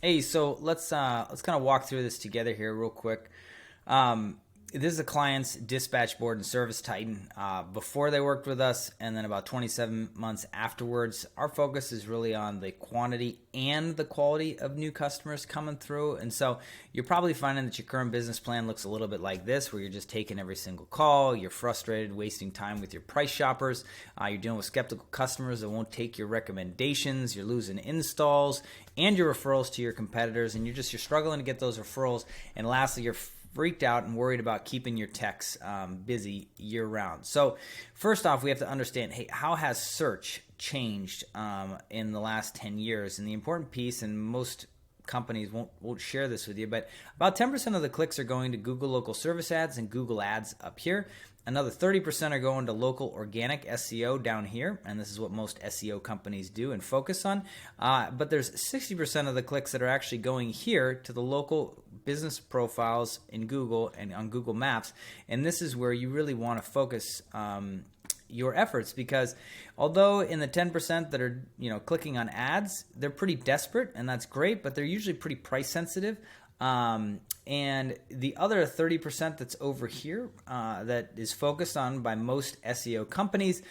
Hey, so let's kind of walk through this together here real quick. This is a client's dispatch board and service titan before they worked with us, and then about 27 months afterwards. Our focus is really on the quantity and the quality of new customers coming through. And so you're probably finding that your current business plan looks a little bit like this, where you're just taking every single call, you're frustrated, wasting time with your price shoppers, you're dealing with skeptical customers that won't take your recommendations, you're losing installs and your referrals to your competitors, and you're struggling to get those referrals. And lastly, you're freaked out and worried about keeping your techs busy year round. So first off, we have to understand, hey, how has search changed in the last 10 years? And the important piece, and most companies won't share this with you, but about 10% of the clicks are going to Google local service ads and Google ads up here. Another 30% are going to local organic SEO down here, and this is what most SEO companies do and focus on. But there's 60% of the clicks that are actually going here to the local business profiles in Google and on Google Maps, and this is where you really want to focus your efforts, because although in the 10% that are clicking on ads, they're pretty desperate, and that's great, but they're usually pretty price sensitive. And the other 30% that's over here that is focused on by most SEO companies,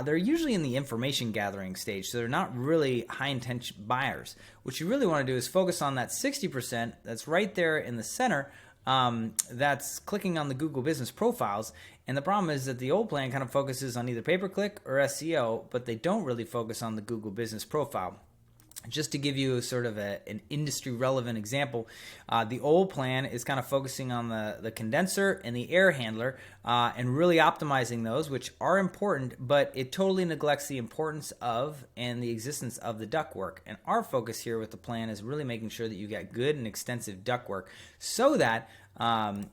they're usually in the information gathering stage, so they're not really high intention buyers. What you really want to do is focus on that 60% that's right there in the center, that's clicking on the Google business profiles. And the problem is that the old plan kind of focuses on either pay-per-click or SEO, but they don't really focus on the Google business profile. Just to give you sort of an industry relevant example, the old plan is kind of focusing on the condenser and the air handler and really optimizing those, which are important, but it totally neglects the importance of and the existence of the ductwork. And our focus here with the plan is really making sure that you get good and extensive ductwork so that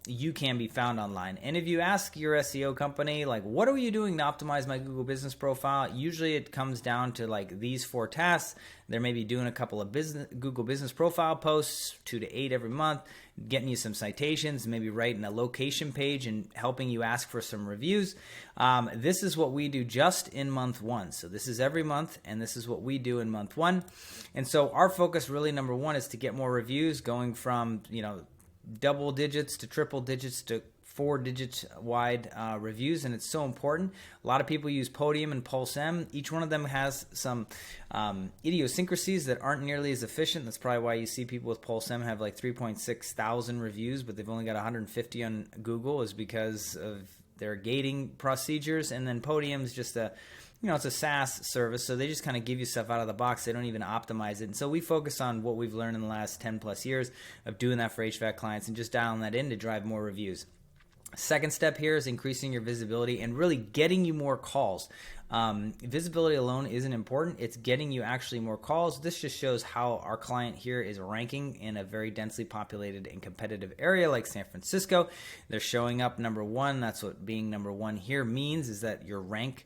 you can be found online. And if you ask your SEO company, like, what are you doing to optimize my Google business profile? Usually it comes down to like these 4 tasks. They're maybe doing a couple of Google business profile posts, 2 to 8 every month, getting you some citations, maybe writing a location page and helping you ask for some reviews. This is what we do just in month 1. So this is every month, and this is what we do in month 1. And so our focus really, number 1, is to get more reviews, going from, double digits to triple digits to 4 digits wide reviews, and it's so important. A lot of people use Podium and PulseM. Each one of them has some idiosyncrasies that aren't nearly as efficient. That's probably why you see people with PulseM have like 3.6 thousand reviews, but they've only got 150 on Google, is because of their gating procedures. And then Podium's just it's a SaaS service, so they just kind of give you stuff out of the box. They don't even optimize it. And so we focus on what we've learned in the last 10 plus years of doing that for HVAC clients and just dialing that in to drive more reviews. Second step here is increasing your visibility and really getting you more calls. Visibility alone isn't important. It's getting you actually more calls. This just shows how our client here is ranking in a very densely populated and competitive area like San Francisco. They're showing up number 1. That's what being number 1 here means, is that your rank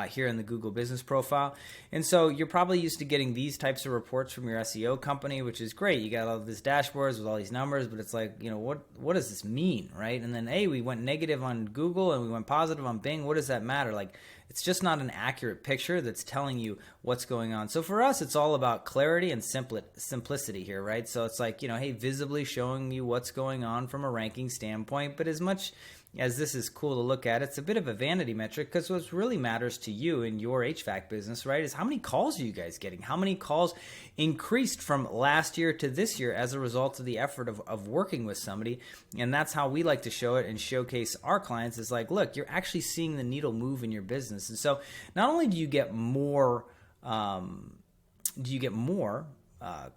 here in the Google business profile. And so you're probably used to getting these types of reports from your SEO company, which is great. You got all these dashboards with all these numbers, but it's like, what does this mean, right? And then, hey, we went negative on Google and we went positive on Bing. What does that matter? Like, it's just not an accurate picture that's telling you what's going on. So for us, it's all about clarity and simplicity here, right? So it's like, hey, visibly showing you what's going on from a ranking standpoint. But as much as this is cool to look at, it's a bit of a vanity metric, because what really matters to you in your HVAC business, right, is how many calls are you guys getting? How many calls increased from last year to this year as a result of the effort of working with somebody? And that's how we like to show it and showcase our clients, is like, look, you're actually seeing the needle move in your business. And so not only do you get more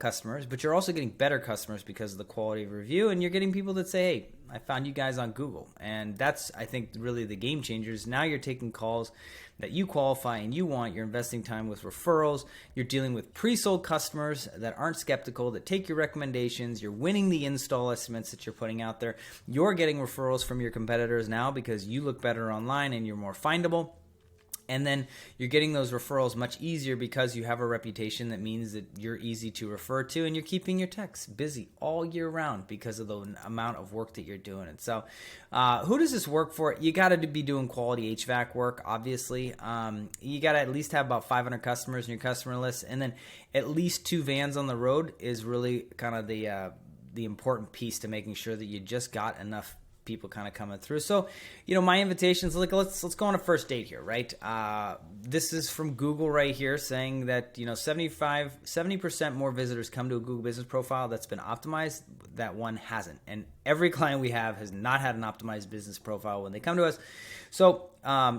customers, but you're also getting better customers because of the quality of review, and you're getting people that say, hey, I found you guys on Google. And that's, I think, really the game changers. Now you're taking calls that you qualify and you want. You're investing time with referrals. You're dealing with pre-sold customers that aren't skeptical, that take your recommendations. You're winning the install estimates that you're putting out there. You're getting referrals from your competitors now because you look better online and you're more findable. And then you're getting those referrals much easier because you have a reputation that means that you're easy to refer to, and you're keeping your techs busy all year round because of the amount of work that you're doing. And so who does this work for? You got to be doing quality HVAC work, obviously. You got to at least have about 500 customers in your customer list, and then at least 2 vans on the road is really kind of the important piece to making sure that you just got enough people kind of coming through. So, my invitation is like, let's go on a first date here, right? This is from Google right here saying that, 70% more visitors come to a Google business profile that's been optimized, that one hasn't. And every client we have has not had an optimized business profile when they come to us. So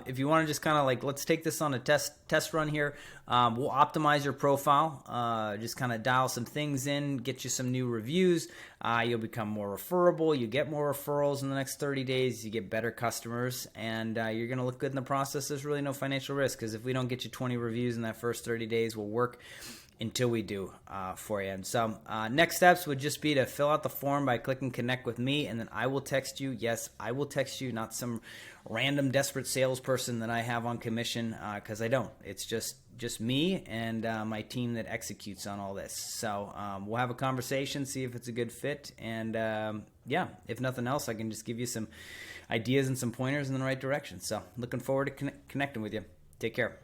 if you want to just kind of like, let's take this on a test run here. We'll optimize your profile, just kind of dial some things in, get you some new reviews. You'll become more referable. You get more referrals in the next 30 days. You get better customers, and you're going to look good in the process. There's really no financial risk, because if we don't get you 20 reviews in that first 30 days, we'll work until we do for you. And so next steps would just be to fill out the form by clicking connect with me, and then I will text you. Yes, I will text you, not some random desperate salesperson that I have on commission, because I don't. It's just me and my team that executes on all this. So we'll have a conversation, see if it's a good fit, and if nothing else, I can just give you some ideas and some pointers in the right direction. So looking forward to connecting with you. Take care.